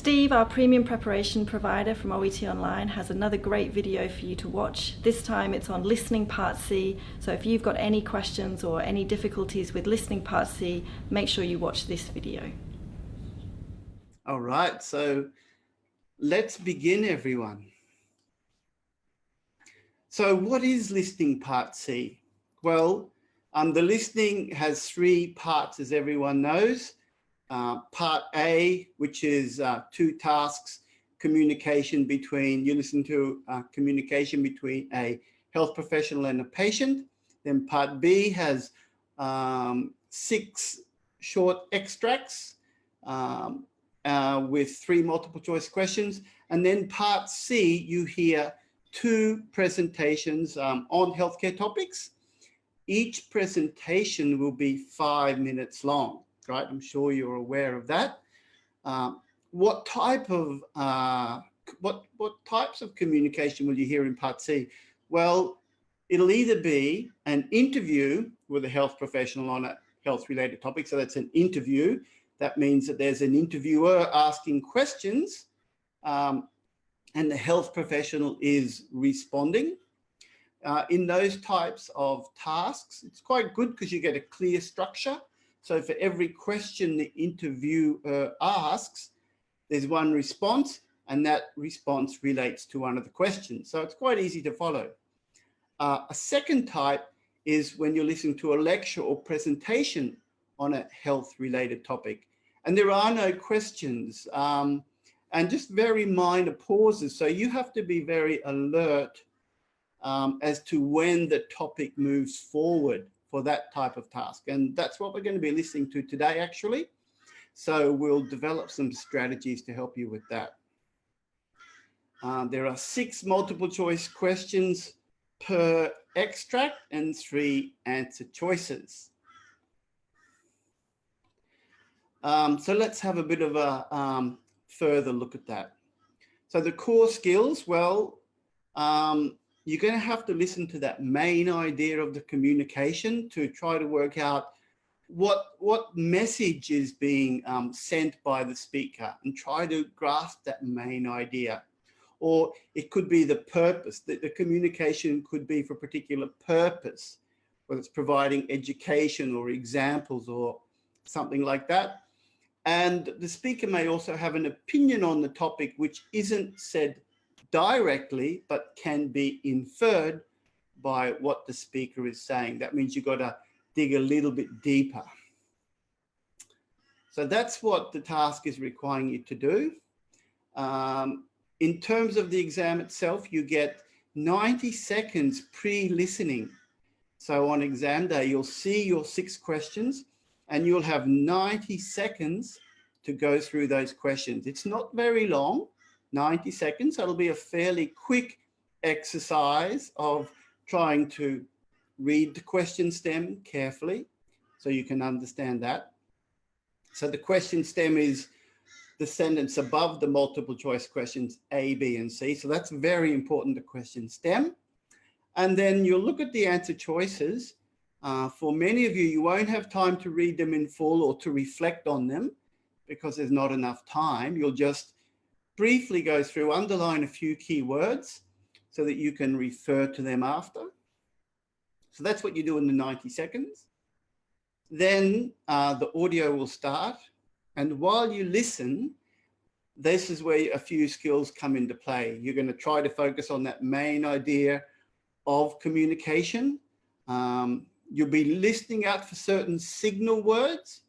Steve, our premium preparation provider from OET Online, has another great video for you to watch. This time it's on Listening Part C, so if you've got any questions or any difficulties with Listening Part C, make sure you watch this video. All right, so let's begin, everyone. So what is Listening Part C? Well, the listening has three parts, as everyone knows. Part A, which is two tasks, communication between, you listen to communication between a health professional and a patient. Then part B has 6 short extracts with 3 multiple choice questions. And then part C, you hear 2 presentations on healthcare topics. Each presentation will be 5 minutes long. Right, I'm sure you're aware of that. What types of communication will you hear in Part C? Well, it'll either be an interview with a health professional on a health-related topic, so that's an interview. That means that there's an interviewer asking questions, and the health professional is responding. In those types of tasks, it's quite good because you get a clear structure. So for every question the interviewer asks, there's one response, and that response relates to one of the questions. So it's quite easy to follow. A second type is when you're listening to a lecture or presentation on a health-related topic. And there are no questions and just very minor pauses. So you have to be very alert as to when the topic moves forward for that type of task. And that's what we're going to be listening to today, actually. So we'll develop some strategies to help you with that. There are 6 multiple choice questions per extract and 3 answer choices. So let's have a bit of a further look at that. So the core skills, well, you're going to have to listen to that main idea of the communication to try to work out what message is being sent by the speaker and try to grasp that main idea. Or it could be the purpose, that the communication could be for a particular purpose, whether it's providing education or examples or something like that. And the speaker may also have an opinion on the topic which isn't said directly, but can be inferred by what the speaker is saying. That means you've got to dig a little bit deeper. So that's what the task is requiring you to do. In terms of the exam itself, you get 90 seconds pre-listening. So on exam day, you'll see your 6 questions and you'll have 90 seconds to go through those questions. It's not very long. 90 seconds. So it'll be a fairly quick exercise of trying to read the question stem carefully so you can understand that. So the question stem is the sentence above the multiple choice questions A, B, and C. So that's very important, the question stem. And then you'll look at the answer choices. For many of you, you won't have time to read them in full or to reflect on them because there's not enough time. You'll just briefly go through, underline a few key words so that you can refer to them after. So that's what you do in the 90 seconds. Then the audio will start. And while you listen, this is where a few skills come into play. You're going to try to focus on that main idea of communication. You'll be listening out for certain signal words,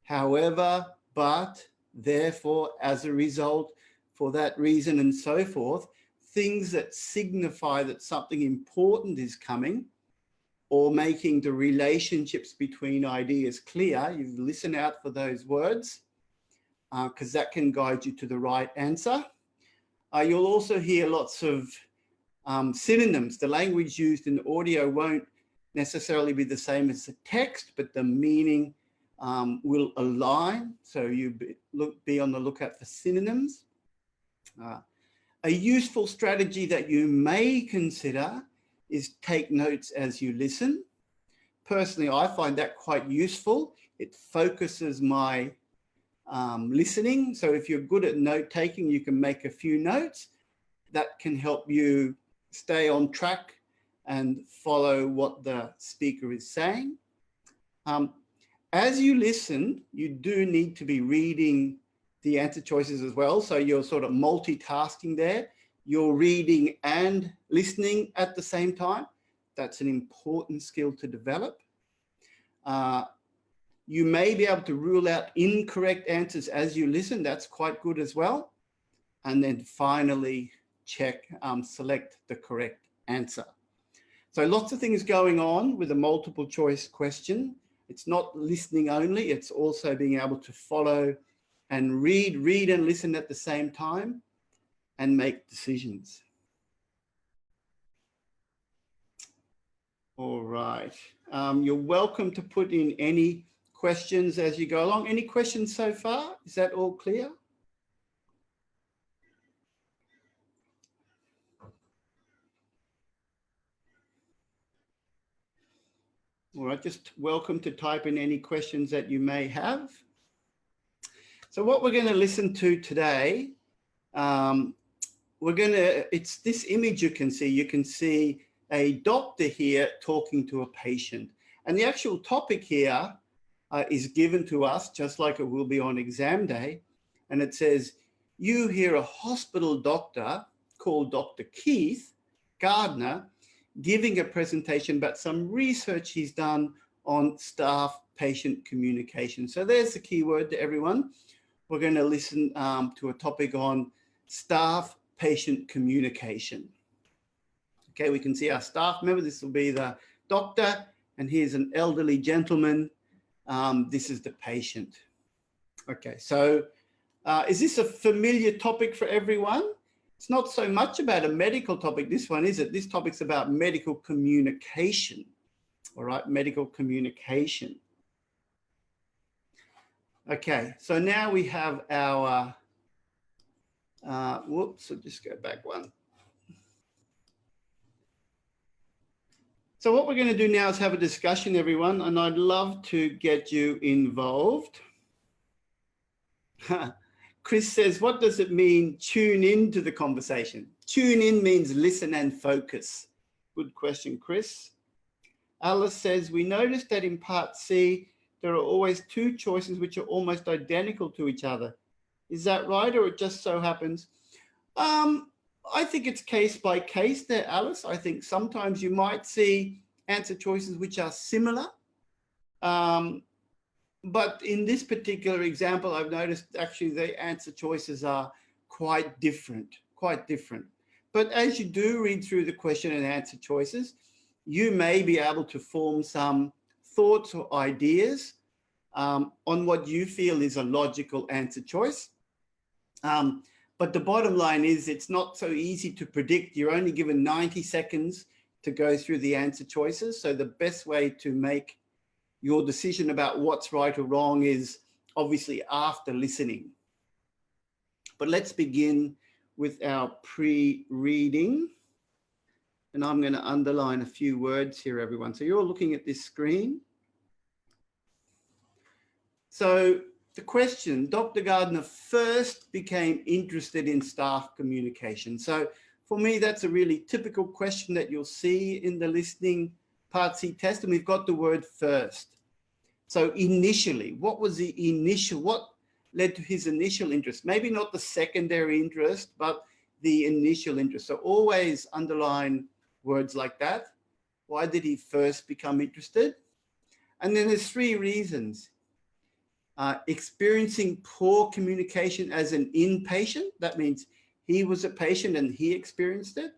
however, but, therefore, as a result, for that reason, and so forth, things that signify that something important is coming or making the relationships between ideas clear. You listen out for those words because that can guide you to the right answer. You'll also hear lots of synonyms. The language used in audio won't necessarily be the same as the text, but the meaning will align. So you be on the lookout for synonyms. A useful strategy that you may consider is take notes as you listen. Personally, I find that quite useful. It focuses my listening. So if you're good at note taking, you can make a few notes that can help you stay on track and follow what the speaker is saying. As you listen, you do need to be reading the answer choices as well. So you're sort of multitasking there. You're reading and listening at the same time. That's an important skill to develop. You may be able to rule out incorrect answers as you listen. That's quite good as well. And then finally, select the correct answer. So lots of things going on with a multiple choice question. It's not listening only, it's also being able to follow and read and listen at the same time and make decisions. All right, you're welcome to put in any questions as you go along. Any questions so far? Is that all clear? All right, just welcome to type in any questions that you may have. So what we're going to listen to today, it's this image you can see. You can see a doctor here talking to a patient. And the actual topic here is given to us, just like it will be on exam day. And it says, you hear a hospital doctor called Dr. Keith Gardner giving a presentation about some research he's done on staff-patient communication. So there's the key word to everyone. We're going to listen to a topic on staff-patient communication. Okay, we can see our staff member. This will be the doctor, and here's an elderly gentleman. This is the patient. Okay, so is this a familiar topic for everyone? It's not so much about a medical topic, this one, is it? This topic's about medical communication, all right, medical communication. Okay, so now we have our, whoops, I'll just go back one. So what we're going to do now is have a discussion, everyone, and I'd love to get you involved. Chris says, what does it mean, tune in to the conversation? Tune in means listen and focus. Good question, Chris. Alice says, we noticed that in part C, there are always two choices which are almost identical to each other. Is that right, or it just so happens? I think it's case by case there, Alice. I think sometimes you might see answer choices which are similar. But in this particular example, I've noticed actually the answer choices are quite different. But as you do read through the question and answer choices, you may be able to form some thoughts or ideas on what you feel is a logical answer choice. But the bottom line is it's not so easy to predict. You're only given 90 seconds to go through the answer choices. So the best way to make your decision about what's right or wrong is obviously after listening. But let's begin with our pre-reading. And I'm going to underline a few words here, everyone. So you're looking at this screen. So the question, Dr. Gardner first became interested in staff communication. So for me, that's a really typical question that you'll see in the listening Part C test, and we've got the word first. So initially, what led to his initial interest? Maybe not the secondary interest, but the initial interest. So always underline words like that. Why did he first become interested? And then there's three reasons. Experiencing poor communication as an inpatient. That means he was a patient and he experienced it.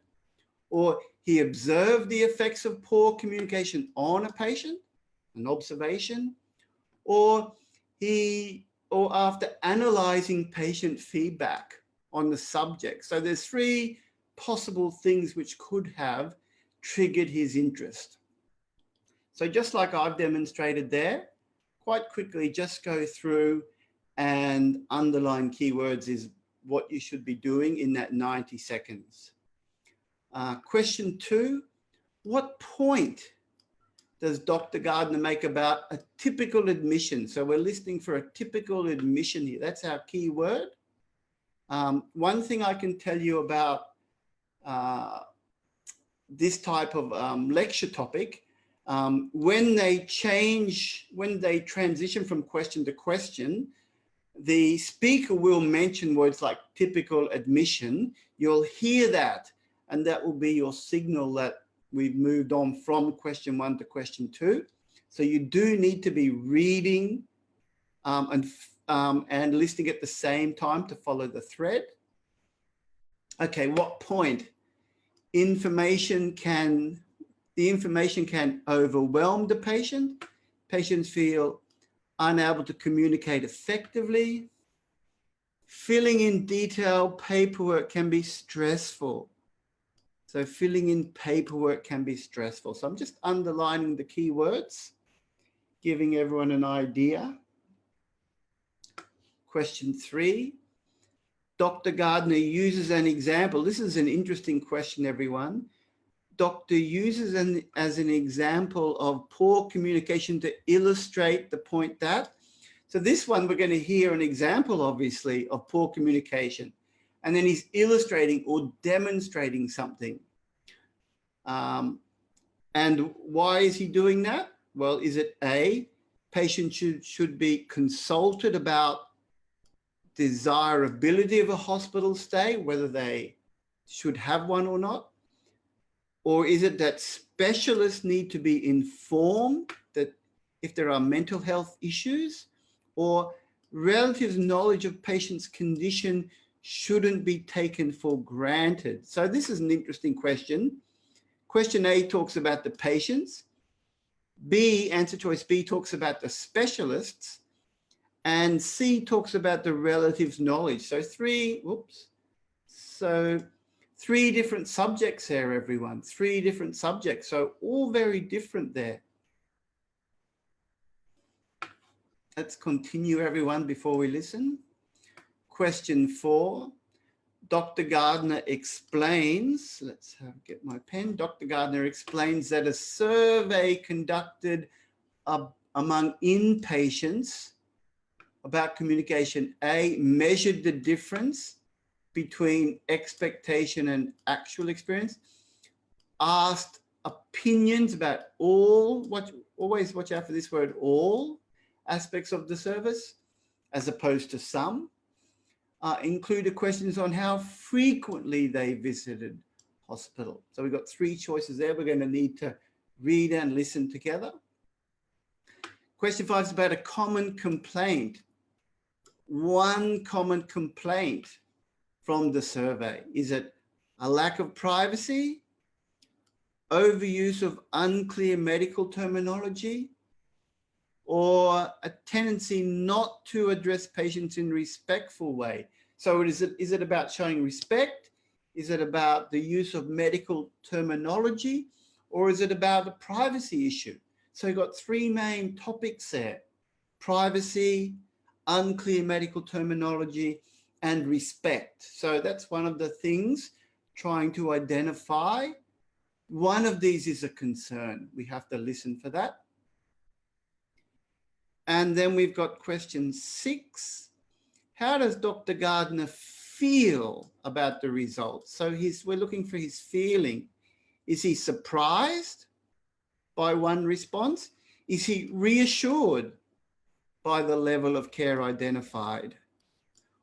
Or he observed the effects of poor communication on a patient, an observation. Or after analyzing patient feedback on the subject. So there's three possible things which could have triggered his interest. So just like I've demonstrated there, quite quickly just go through and underline keywords is what you should be doing in that 90 seconds. Question 2, what point does Dr. Gardner make about a typical admission? So we're listening for a typical admission here. That's our key word. One thing I can tell you about this type of lecture topic, when they transition from question to question, the speaker will mention words like typical admission. You'll hear that, and that will be your signal that we've moved on from question 1 to question 2. So you do need to be reading and listening at the same time to follow the thread. Okay, what point? The information can overwhelm the patient. Patients feel unable to communicate effectively. Filling in detailed paperwork can be stressful. So filling in paperwork can be stressful. So I'm just underlining the key words, giving everyone an idea. Question 3, Dr. Gardner uses an example. This is an interesting question, everyone. Doctor uses as an example of poor communication to illustrate the point that. So this one, we're going to hear an example, obviously, of poor communication. And then he's illustrating or demonstrating something. And why is he doing that? Well, is it A, patient should be consulted about desirability of a hospital stay, whether they should have one or not? Or is it that specialists need to be informed that if there are mental health issues, or relatives' knowledge of patient's condition shouldn't be taken for granted? So this is an interesting question. Question A talks about the patients. B, answer choice B, talks about the specialists. And C talks about the relatives' knowledge. So three different subjects there, everyone. 3 different subjects. So all very different there. Let's continue, everyone, before we listen. Question 4. Dr. Gardner explains, let's get my pen. Dr. Gardner explains that a survey conducted among inpatients about communication, A, measured the difference between expectation and actual experience, asked opinions about always watch out for this word, all aspects of the service, as opposed to some, included questions on how frequently they visited hospital. So we've got 3 choices there. We're going to need to read and listen together. Question 5 is about a common complaint. One common complaint from the survey. Is it a lack of privacy, overuse of unclear medical terminology, or a tendency not to address patients in a respectful way? So is it about showing respect? Is it about the use of medical terminology? Or is it about a privacy issue? So you've got 3 main topics there: privacy, unclear medical terminology, and respect. So that's one of the things, trying to identify. One of these is a concern. We have to listen for that. And then we've got question 6. How does Dr. Gardner feel about the results? So we're looking for his feeling. Is he surprised by one response? Is he reassured by the level of care identified?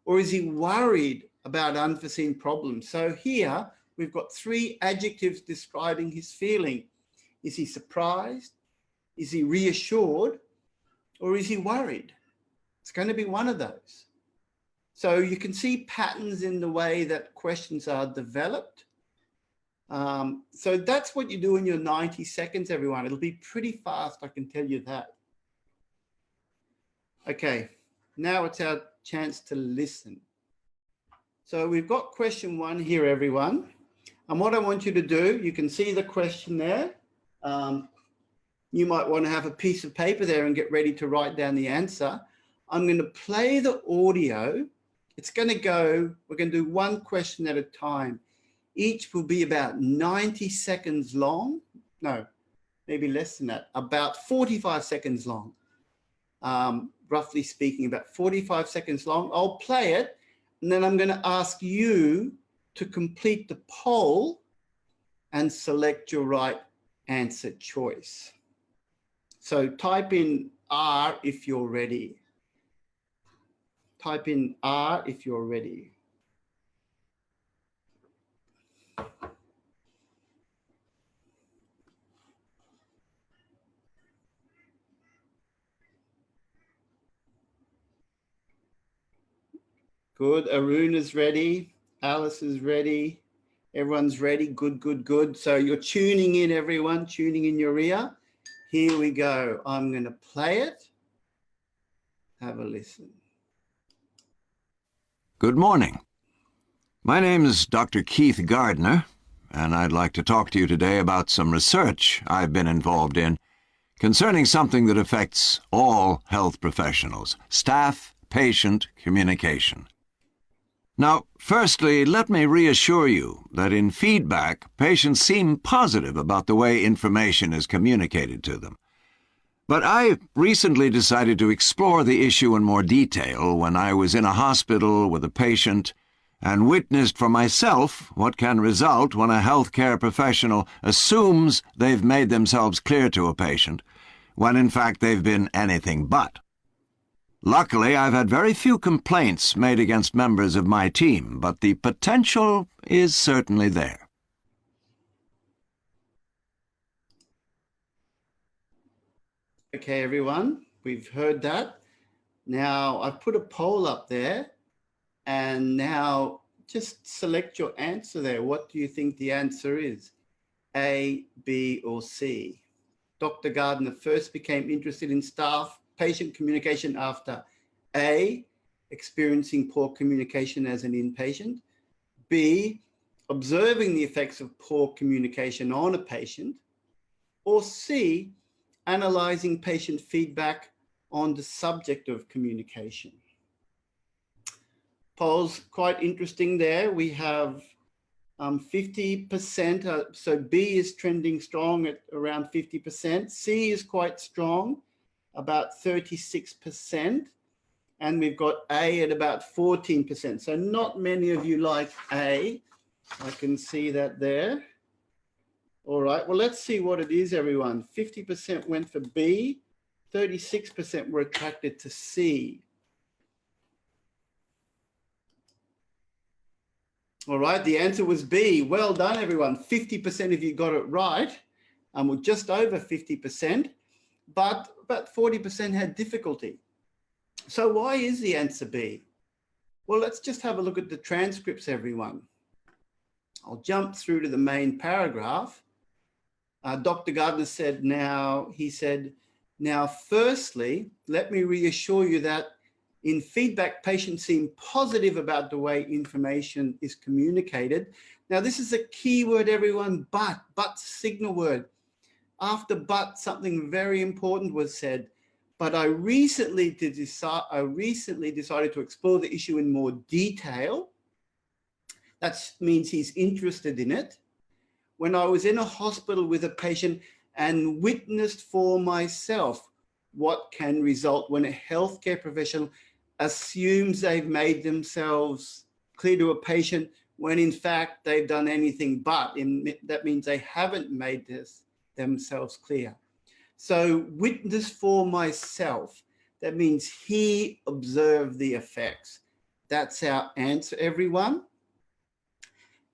Or is he worried about unforeseen problems? So here we've got 3 adjectives describing his feeling. Is he surprised? Is he reassured? Or is he worried? It's going to be one of those. So you can see patterns in the way that questions are developed. So that's what you do in your 90 seconds, everyone. It'll be pretty fast, I can tell you that. Okay, now it's our chance to listen. So we've got question 1 here, everyone. And what I want you to do, you can see the question there. You might want to have a piece of paper there and get ready to write down the answer. I'm going to play the audio. It's going to go, we're going to do 1 question at a time. Each will be about 90 seconds long. No, maybe less than that, about 45 seconds long. Roughly speaking, about 45 seconds long. I'll play it, and then I'm going to ask you to complete the poll and select your right answer choice. So type in R if you're ready. Type in R if you're ready. Good. Arun is ready. Alice is ready. Everyone's ready. Good, good, good. So you're tuning in, everyone, tuning in your ear. Here we go. I'm going to play it. Have a listen. Good morning. My name is Dr. Keith Gardner, and I'd like to talk to you today about some research I've been involved in concerning something that affects all health professionals: staff-patient communication. Now, firstly, let me reassure you that in feedback, patients seem positive about the way information is communicated to them. But I recently decided to explore the issue in more detail when I was in a hospital with a patient and witnessed for myself what can result when a healthcare professional assumes they've made themselves clear to a patient, when in fact they've been anything but. Luckily, I've had very few complaints made against members of my team, but the potential is certainly there. Okay, everyone, we've heard that. Now, I've put a poll up there, and now just select your answer there. What do you think the answer is? A, B, or C? Dr. Gardner first became interested in staff-patient communication after A, experiencing poor communication as an inpatient, B, observing the effects of poor communication on a patient, or C, analyzing patient feedback on the subject of communication. Polls quite interesting there. We have 50%, so B is trending strong at around 50%. C is quite strong, about 36%. And we've got A at about 14%. So not many of you like A. I can see that there. All right, well, let's see what it is, everyone. 50% went for B, 36% were attracted to C. All right, the answer was B. Well done, everyone. 50% of you got it right, and we're just over 50%, but about 40% had difficulty. So why is the answer B? Well, let's just have a look at the transcripts, everyone. I'll jump through to the main paragraph. Dr. Gardner said, now, firstly, let me reassure you that in feedback, patients seem positive about the way information is communicated. Now, this is a key word, everyone, but signal word. After but, something very important was said. But I recently decided to explore the issue in more detail. That means he's interested in it. When I was in a hospital with a patient and witnessed for myself what can result when a healthcare professional assumes they've made themselves clear to a patient when in fact they've done anything but. That means they haven't made themselves clear. So witness for myself, that means he observed the effects. That's our answer, everyone.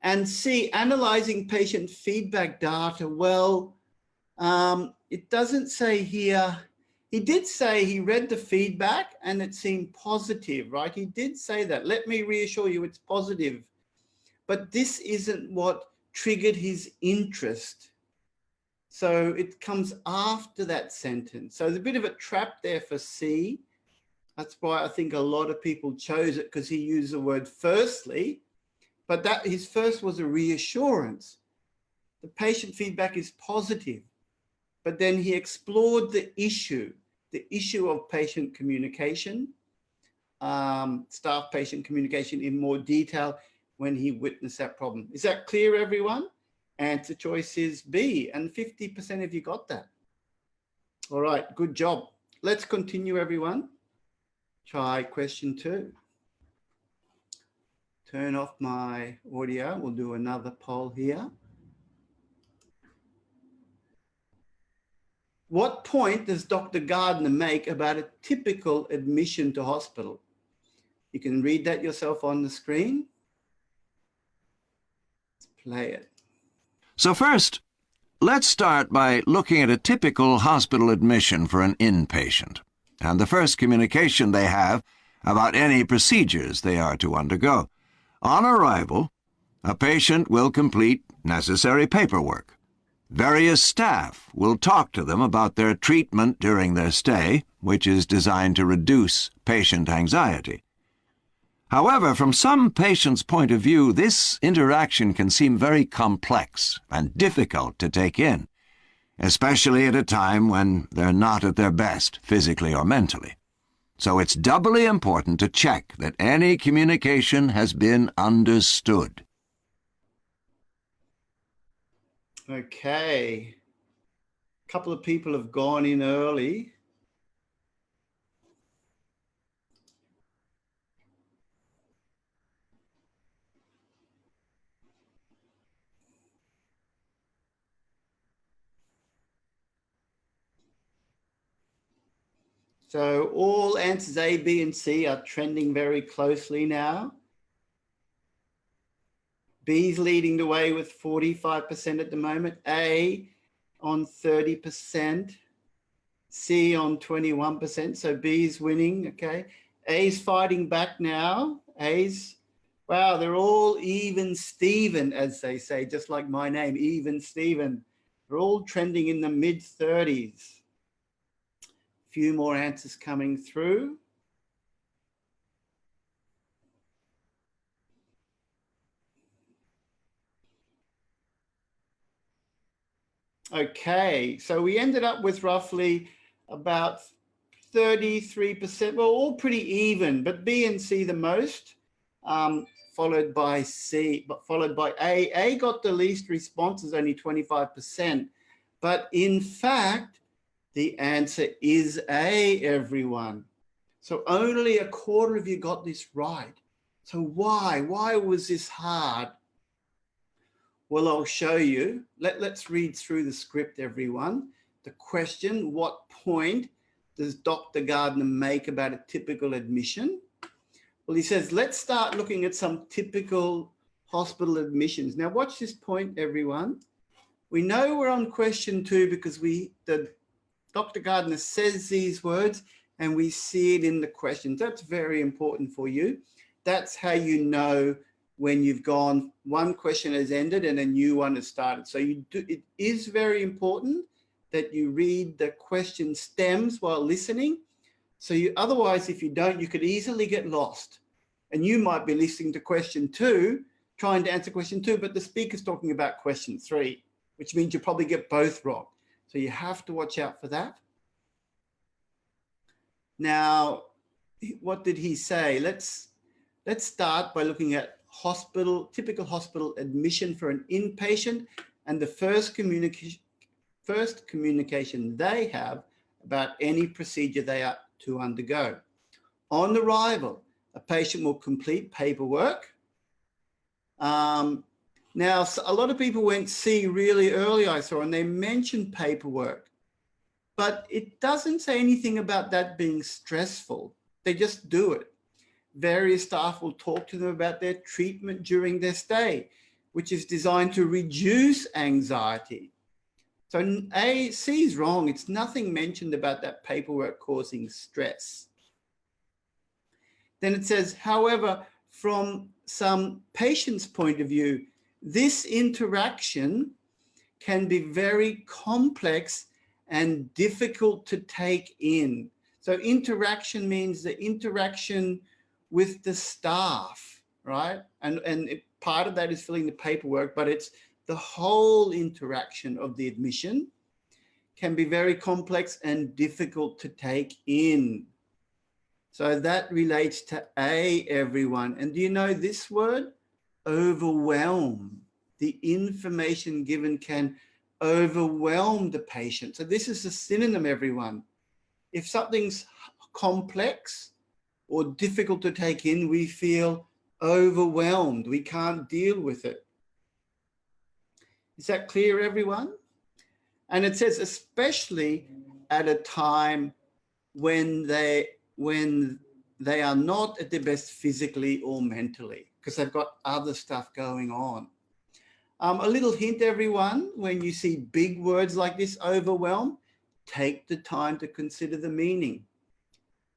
And C, analyzing patient feedback data. Well, it doesn't say here. He did say he read the feedback and it seemed positive, right? He did say that. Let me reassure you it's positive. But this isn't what triggered his interest. So it comes after that sentence. So there's a bit of a trap there for C. That's why I think a lot of people chose it, because he used the word firstly, but that his first was a reassurance. The patient feedback is positive, but then he explored the issue of patient communication, staff-patient communication in more detail when he witnessed that problem. Is that clear, everyone? Answer choice is B, and 50% of you got that. All right, good job. Let's continue, everyone. Try question 2. Turn off my audio. We'll do another poll here. What point does Dr. Gardner make about a typical admission to hospital? You can read that yourself on the screen. Let's play it. So first, let's start by looking at a typical hospital admission for an inpatient, and the first communication they have about any procedures they are to undergo. On arrival, a patient will complete necessary paperwork. Various staff will talk to them about their treatment during their stay, which is designed to reduce patient anxiety. However, from some patients' point of view, this interaction can seem very complex and difficult to take in, especially at a time when they're not at their best physically or mentally. So it's doubly important to check that any communication has been understood. Okay. A couple of people have gone in early. So all answers A, B, and C are trending very closely now. B's leading the way with 45% at the moment. A on 30%. C on 21%. So B's winning, okay. A's fighting back now. A's, wow, they're all even Steven, as they say, just like my name, even Steven. They're all trending in the mid-30s. Few more answers coming through. Okay, so we ended up with roughly about 33%. Well, all pretty even, but B and C the most, followed by C, but followed by A. A got the least responses, only 25%. But in fact, the answer is A, everyone. So only a quarter of you got this right. So why? Why was this hard? Well, I'll show you. Let's read through the script, everyone. The question, what point does Dr. Gardner make about a typical admission? Well, he says, let's start looking at some typical hospital admissions. Now, watch this point, everyone. We know we're on question 2 because Dr. Gardner says these words and we see it in the questions. That's very important for you. That's how you know when you've gone, one question has ended and a new one has started. So it is very important that you read the question stems while listening. So otherwise, if you don't, you could easily get lost. And you might be listening to question 2, trying to answer question 2, but the speaker's talking about question 3, which means you probably get both wrong. So you have to watch out for that. Now, what did he say? Let's start by looking at typical hospital admission for an inpatient, and the first communication they have about any procedure they are to undergo. On arrival, a patient will complete paperwork. Now, a lot of people went C really early, I saw, and they mentioned paperwork, but it doesn't say anything about that being stressful. They just do it. Various staff will talk to them about their treatment during their stay, which is designed to reduce anxiety. So C is wrong. It's nothing mentioned about that paperwork causing stress. Then it says, however, from some patient's point of view, this interaction can be very complex and difficult to take in. So interaction means the interaction with the staff, right? And part of that is filling the paperwork, but it's the whole interaction of the admission can be very complex and difficult to take in. So that relates to A, everyone. And do you know this word? Overwhelm. The information given can overwhelm the patient. So this is a synonym, everyone. If something's complex or difficult to take in, we feel overwhelmed. We can't deal with it. Is that clear, everyone? And it says especially at a time when they are not at their best physically or mentally, because they've got other stuff going on. A little hint, everyone, when you see big words like this, overwhelm, take the time to consider the meaning.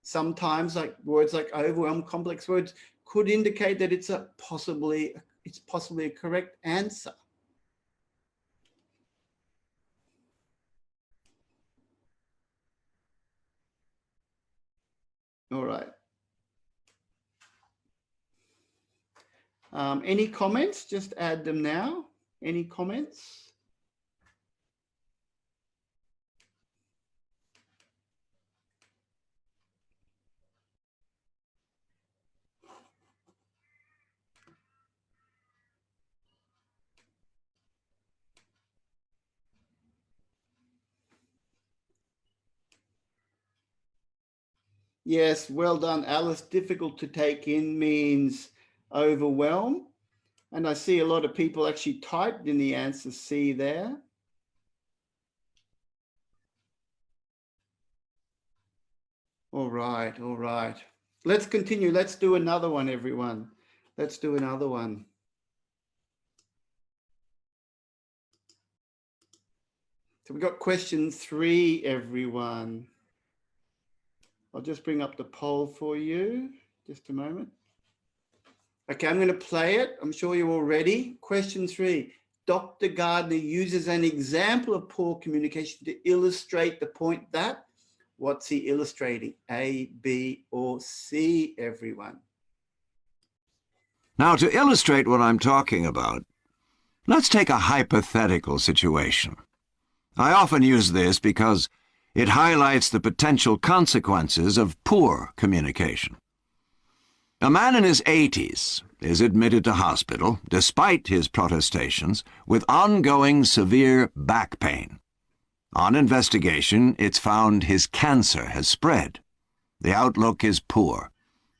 Sometimes words like overwhelm, complex words, could indicate that it's possibly a correct answer. All right. Any comments? Just add them now. Any comments? Yes, well done, Alice. Difficult to take in means overwhelm. And I see a lot of people actually typed in the answer C there. All right, all right. Let's continue. Let's do another one, everyone. Let's do another one. So we've got question 3, everyone. I'll just bring up the poll for you. Just a moment. Okay, I'm going to play it. I'm sure you're all ready. Question 3. Dr. Gardner uses an example of poor communication to illustrate the point that, what's he illustrating? A, B, or C, everyone? Now, to illustrate what I'm talking about, let's take a hypothetical situation. I often use this because it highlights the potential consequences of poor communication. A man in his 80s is admitted to hospital, despite his protestations, with ongoing severe back pain. On investigation, it's found his cancer has spread. The outlook is poor,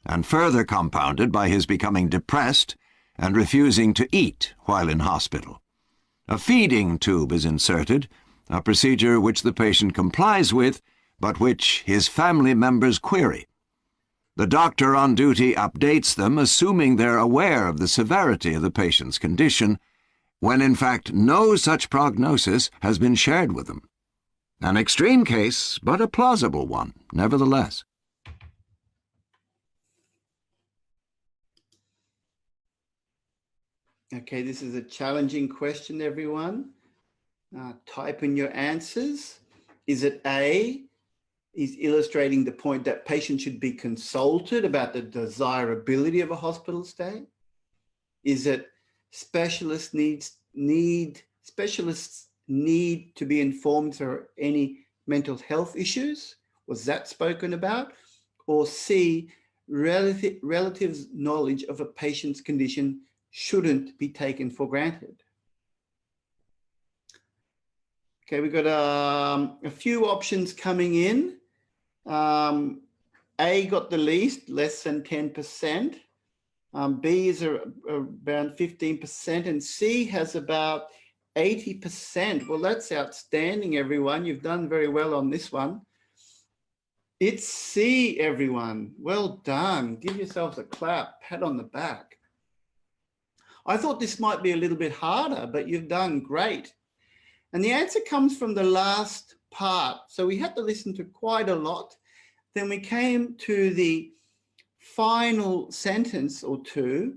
and further compounded by his becoming depressed and refusing to eat while in hospital. A feeding tube is inserted, a procedure which the patient complies with, but which his family members query. The doctor on duty updates them, assuming they're aware of the severity of the patient's condition, when in fact no such prognosis has been shared with them. An extreme case, but a plausible one, nevertheless. Okay, this is a challenging question, everyone. Type in your answers. Is it A, is illustrating the point that patients should be consulted about the desirability of a hospital stay? Is it specialists need to be informed for any mental health issues? Was that spoken about? Or C, relatives' knowledge of a patient's condition shouldn't be taken for granted? Okay, we've got a few options coming in. A got the least, less than 10%. B is around 15%, and C has about 80%. Well, that's outstanding, everyone. You've done very well on this one. It's C, everyone. Well done. Give yourselves a clap, pat on the back. I thought this might be a little bit harder, but you've done great. And the answer comes from the last part. So we had to listen to quite a lot. Then we came to the final sentence or two,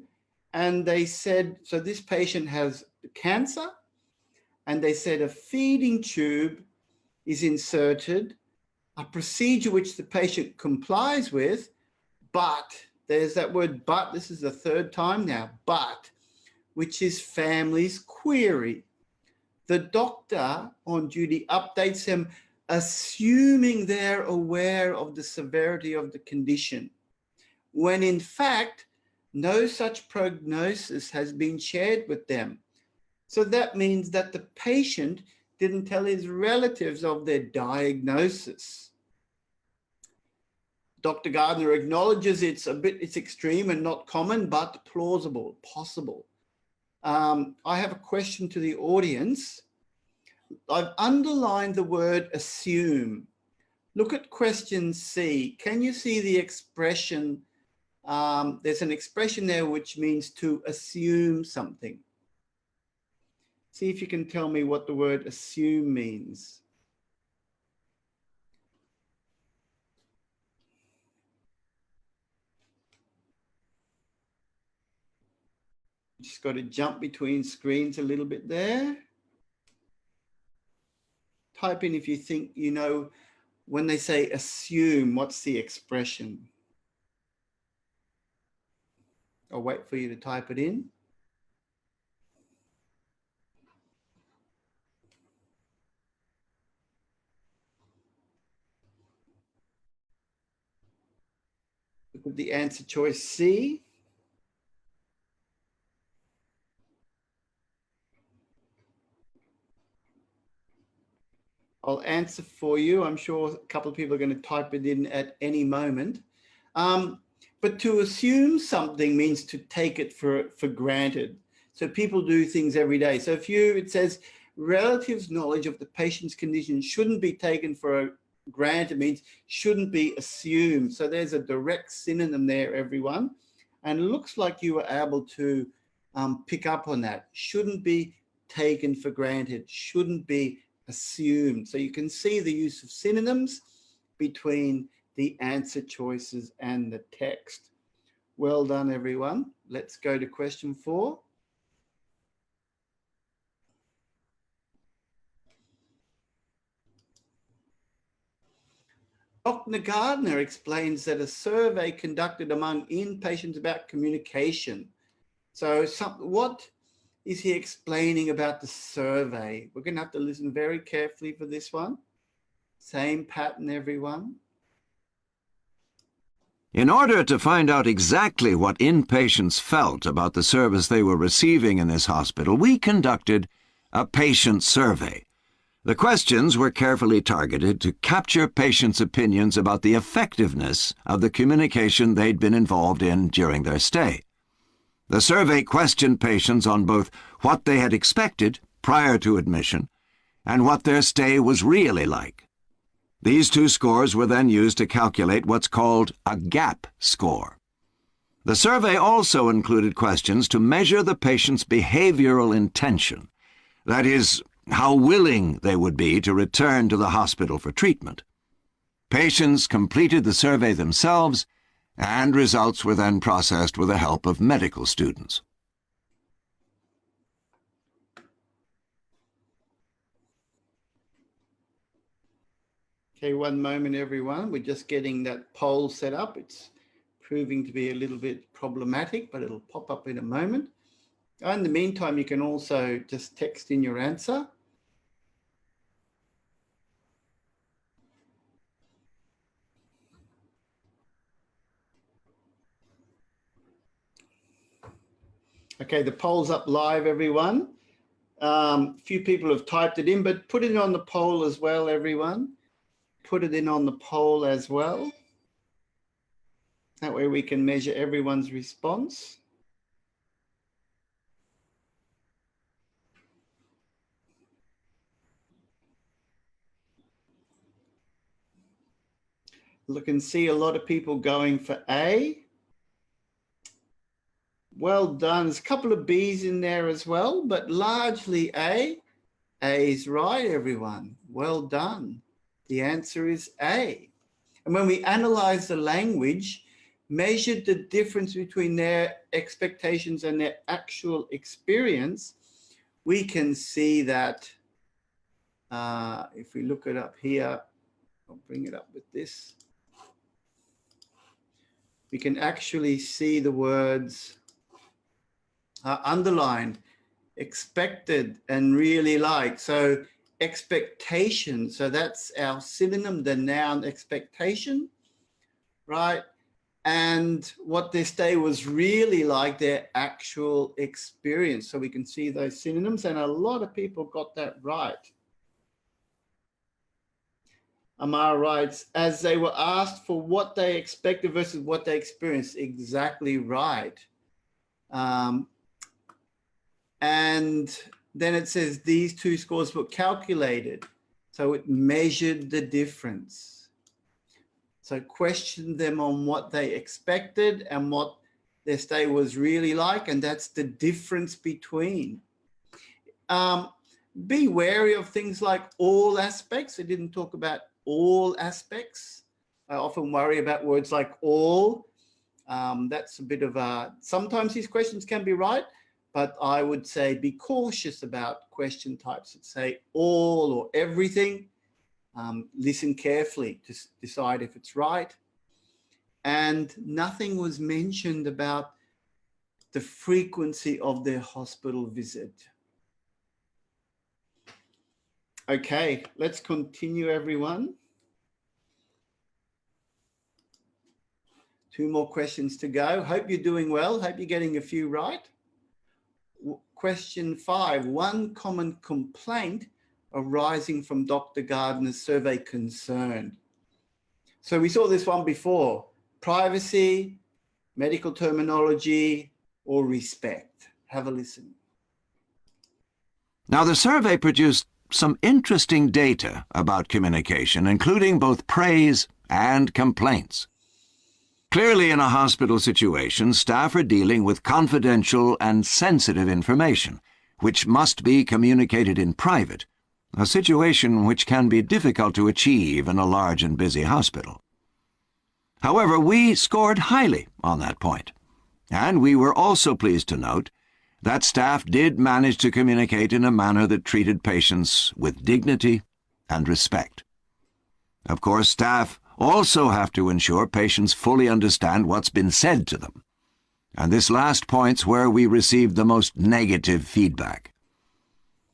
and they said, so this patient has cancer, and they said a feeding tube is inserted, a procedure which the patient complies with, but, there's that word but, this is the third time now, but, which is family's query. The doctor on duty updates them, assuming they're aware of the severity of the condition, when in fact, no such prognosis has been shared with them. So that means that the patient didn't tell his relatives of their diagnosis. Dr. Gardner acknowledges it's extreme and not common, but plausible, possible. I have a question to the audience. I've underlined the word assume. Look at question C. Can you see the expression? There's an expression there which means to assume something. See if you can tell me what the word assume means. Just got to jump between screens a little bit there. Type in if you think you know when they say assume, what's the expression? I'll wait for you to type it in. Look at the answer choice C. I'll answer for you. I'm sure a couple of people are going to type it in at any moment. But to assume something means to take it for granted. So people do things every day. So if it says relatives' knowledge of the patient's condition shouldn't be taken for granted, means shouldn't be assumed. So there's a direct synonym there, everyone. And it looks like you were able to pick up on that. Shouldn't be taken for granted, shouldn't be assumed. So you can see the use of synonyms between the answer choices and the text. Well done, everyone. Let's go to question 4. Dr. Gardner explains that a survey conducted among inpatients about communication. So what is he explaining about the survey? We're going to have to listen very carefully for this one. Same pattern, everyone. In order to find out exactly what inpatients felt about the service they were receiving in this hospital, we conducted a patient survey. The questions were carefully targeted to capture patients' opinions about the effectiveness of the communication they'd been involved in during their stay. The survey questioned patients on both what they had expected prior to admission and what their stay was really like. These two scores were then used to calculate what's called a gap score. The survey also included questions to measure the patient's behavioral intention, that is, how willing they would be to return to the hospital for treatment. Patients completed the survey themselves, and results were then processed with the help of medical students. Okay, one moment, everyone. We're just getting that poll set up. It's proving to be a little bit problematic, but it'll pop up in a moment. In the meantime, you can also just text in your answer. Okay, the poll's up live, everyone. Few people have typed it in, but put it on the poll as well, everyone. Put it in on the poll as well. That way we can measure everyone's response. Look and see a lot of people going for A. Well done. There's a couple of B's in there as well, but largely A. A is right, everyone. Well done. The answer is A. And when we analyze the language, measured the difference between their expectations and their actual experience, we can see that if we look it up here, I'll bring it up with this. We can actually see the words underlined, expected and really like. So expectation, so that's our synonym, the noun expectation, right? And what their stay was really like, their actual experience. So we can see those synonyms, and a lot of people got that right. Amara writes, as they were asked for what they expected versus what they experienced. Exactly right. And then it says these two scores were calculated. So it measured the difference. So questioned them on what they expected and what their stay was really like. And that's the difference between. Be wary of things like all aspects. I didn't talk about all aspects. I often worry about words like all. That's a bit of a, sometimes these questions can be right, but I would say be cautious about question types that say all or everything. Listen carefully to decide if it's right. And nothing was mentioned about the frequency of their hospital visit. Okay, let's continue, everyone. 2 more questions to go. Hope you're doing well. Hope you're getting a few right. Question 5, one common complaint arising from Dr. Gardner's survey concerned. So we saw this one before, privacy, medical terminology, or respect. Have a listen. Now, the survey produced some interesting data about communication, including both praise and complaints. Clearly, in a hospital situation, staff are dealing with confidential and sensitive information, which must be communicated in private, a situation which can be difficult to achieve in a large and busy hospital. However, we scored highly on that point, and we were also pleased to note that staff did manage to communicate in a manner that treated patients with dignity and respect. Of course, staff also have to ensure patients fully understand what's been said to them, and this last point's where we received the most negative feedback.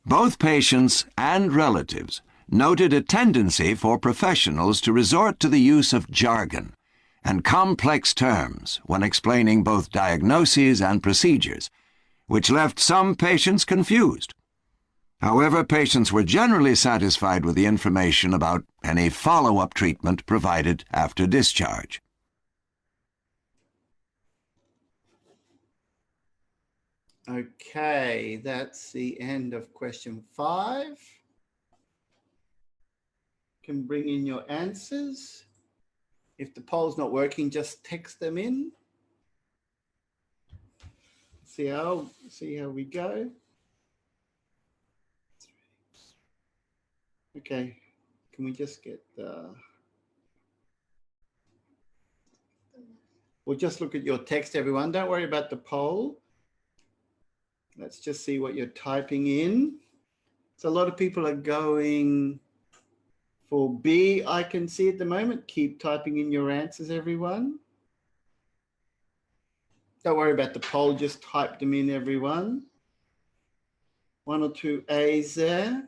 Both patients and relatives noted a tendency for professionals to resort to the use of jargon and complex terms when explaining both diagnoses and procedures, which left some patients confused. However, patients were generally satisfied with the information about any follow-up treatment provided after discharge. Okay, that's the end of question 5. You can bring in your answers. If the poll's not working, just text them in. See how we go. Okay, can we just get the... We'll just look at your text, everyone. Don't worry about the poll. Let's just see what you're typing in. So a lot of people are going for B, I can see at the moment. Keep typing in your answers, everyone. Don't worry about the poll, just type them in, everyone. 1 or 2 A's there.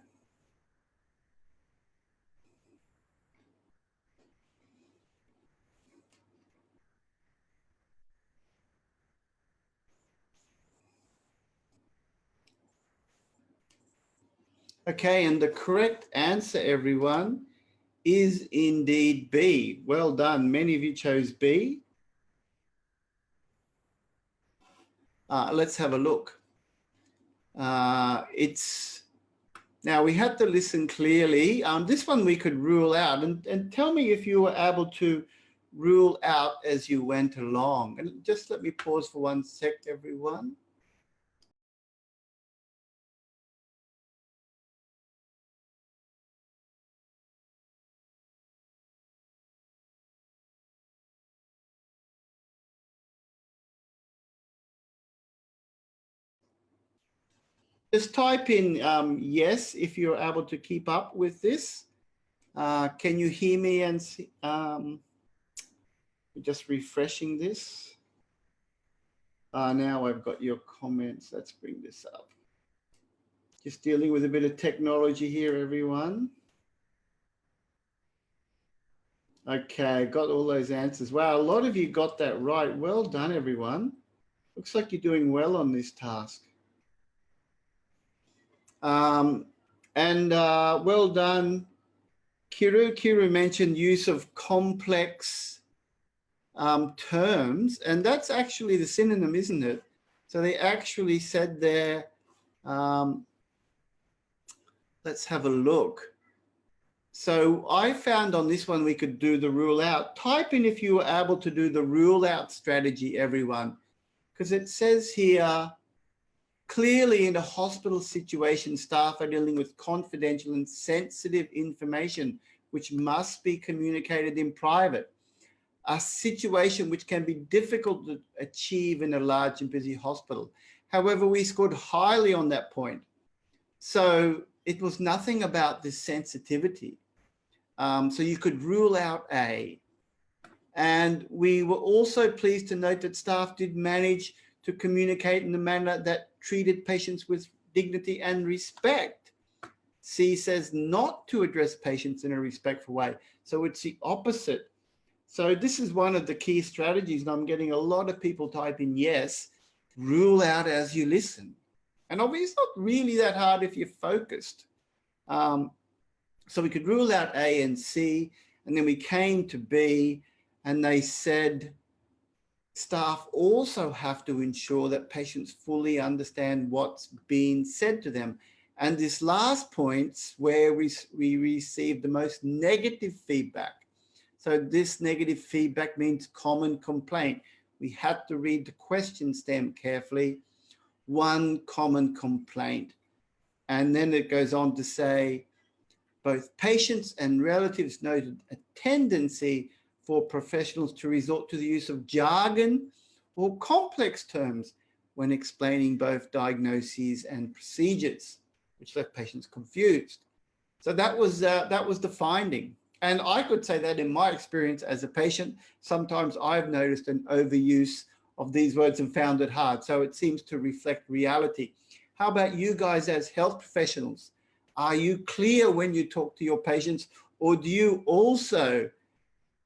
Okay, and the correct answer, everyone, is indeed B. Well done. Many of you chose B. Let's have a look. Now we had to listen clearly. This one we could rule out, and tell me if you were able to rule out as you went along. And just let me pause for 1 sec, everyone. Just type in yes if you're able to keep up with this. Can you hear me? And see, just refreshing this. Now I've got your comments. Let's bring this up. Just dealing with a bit of technology here, everyone. Okay, got all those answers. Wow, a lot of you got that right. Well done, everyone. Looks like you're doing well on this task. Well done Kiru mentioned use of complex terms, and that's actually the synonym, isn't it? So they actually said there, let's have a look. So I found on this one we could do the rule out. Type in if you were able to do the rule out strategy, everyone, because it says here, clearly in a hospital situation, staff are dealing with confidential and sensitive information which must be communicated in private. A situation which can be difficult to achieve in a large and busy hospital. However, we scored highly on that point. So it was nothing about this sensitivity. So you could rule out A. And we were also pleased to note that staff did manage to communicate in a manner that treated patients with dignity and respect. C says not to address patients in a respectful way. So it's the opposite. So this is one of the key strategies, and I'm getting a lot of people type in yes, rule out as you listen. And obviously it's not really that hard if you're focused. So we could rule out A and C, and then we came to B, and they said staff also have to ensure that patients fully understand what's being said to them. And this last point's where we received the most negative feedback. So this negative feedback means common complaint. We had to read the question stem carefully. One common complaint. And then it goes on to say, both patients and relatives noted a tendency for professionals to resort to the use of jargon or complex terms when explaining both diagnoses and procedures, which left patients confused. So that was the finding. And I could say that in my experience as a patient, sometimes I've noticed an overuse of these words and found it hard. So it seems to reflect reality. How about you guys as health professionals? Are you clear when you talk to your patients, or do you also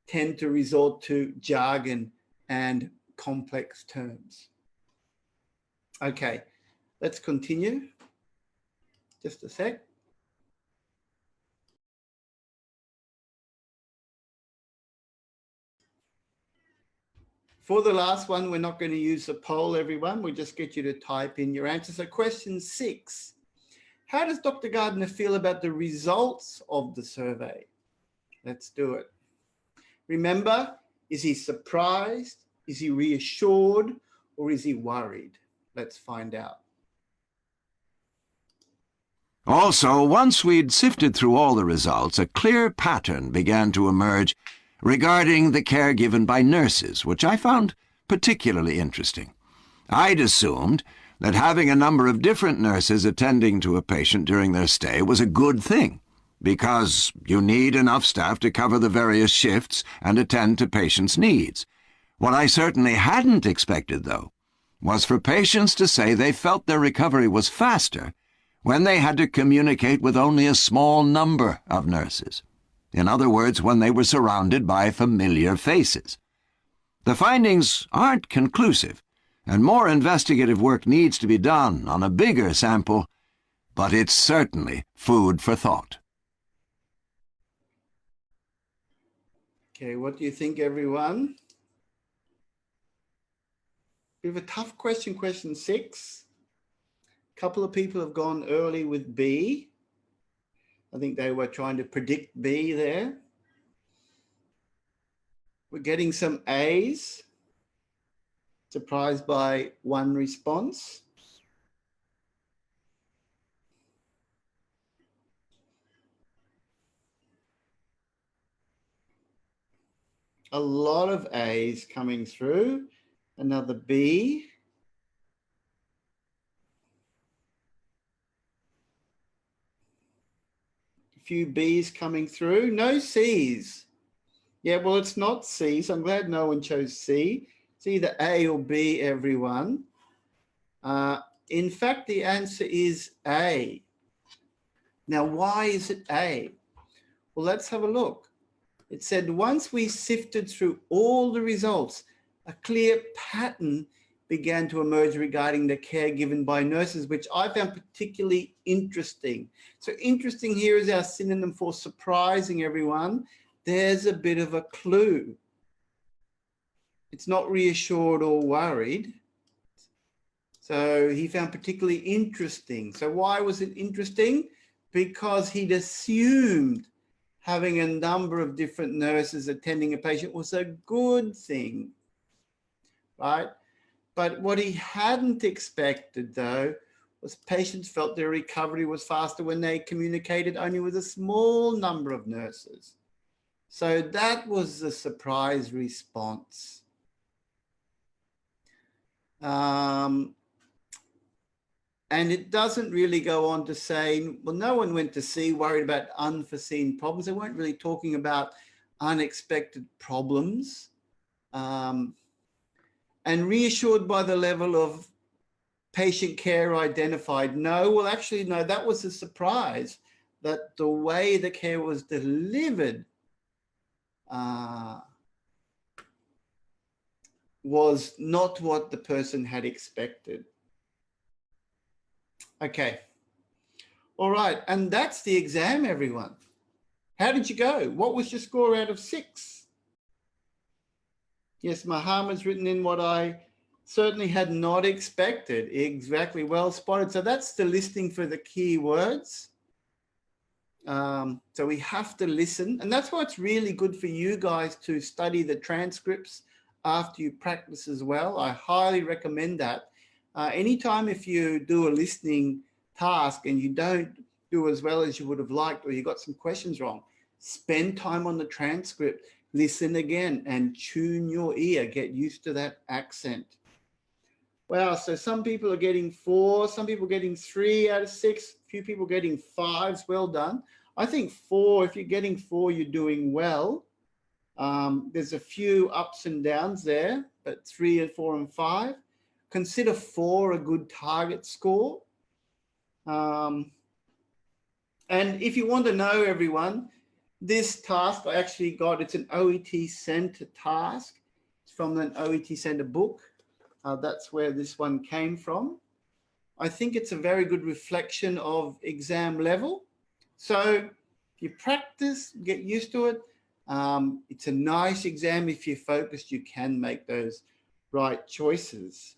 tend to resort to jargon and complex terms? Okay, let's continue. Just a sec. For the last one, we're not going to use a poll, everyone. We'll just get you to type in your answer. So question 6, how does Dr. Gardner feel about the results of the survey? Let's do it. Remember, is he surprised? Is he reassured? Or is he worried? Let's find out. Also, once we'd sifted through all the results, a clear pattern began to emerge regarding the care given by nurses, which I found particularly interesting. I'd assumed that having a number of different nurses attending to a patient during their stay was a good thing, because you need enough staff to cover the various shifts and attend to patients' needs. What I certainly hadn't expected, though, was for patients to say they felt their recovery was faster when they had to communicate with only a small number of nurses. In other words, when they were surrounded by familiar faces. The findings aren't conclusive, and more investigative work needs to be done on a bigger sample, but it's certainly food for thought. Okay, what do you think, everyone? We have a tough question, question 6. A couple of people have gone early with B. I think they were trying to predict B there. We're getting some A's. Surprised by one response. A lot of A's coming through. Another B. A few B's coming through. No C's. Yeah, well, it's not C, so I'm glad no one chose C. It's either A or B, everyone. In fact, the answer is A. Now, why is it A? Well, let's have a look. It said once we sifted through all the results, a clear pattern began to emerge regarding the care given by nurses, which I found particularly interesting. So interesting here is our synonym for surprising, everyone. There's a bit of a clue. It's not reassured or worried. So he found particularly interesting. So why was it interesting? Because he'd assumed having a number of different nurses attending a patient was a good thing, right? But what he hadn't expected, though, was patients felt their recovery was faster when they communicated only with a small number of nurses. So that was the surprise response. And it doesn't really go on to say, well, no one went to see worried about unforeseen problems. They weren't really talking about unexpected problems. And reassured by the level of patient care identified. No, well, actually, no, that was a surprise that the way the care was delivered was not what the person had expected. Okay. All right. And that's the exam, everyone. How did you go? What was your score out of 6? Yes, Mohammed's written in what I certainly had not expected. Exactly. Well spotted. So that's the listing for the key words. So we have to listen. And that's why it's really good for you guys to study the transcripts after you practice as well. I highly recommend that. Anytime if you do a listening task and you don't do as well as you would have liked, or you got some questions wrong, spend time on the transcript, listen again and tune your ear, get used to that accent. Wow, so some people are getting 4, some people getting 3 out of 6, a few people getting 5s, well done. I think 4, if you're getting 4, you're doing well. There's a few ups and downs there, but 3 and 4 and 5. Consider 4 a good target score. And if you want to know, everyone, this task I actually got, it's an OET Center task. It's from an OET Center book. That's where this one came from. I think it's a very good reflection of exam level. So if you practice, get used to it. It's a nice exam. If you're focused, you can make those right choices.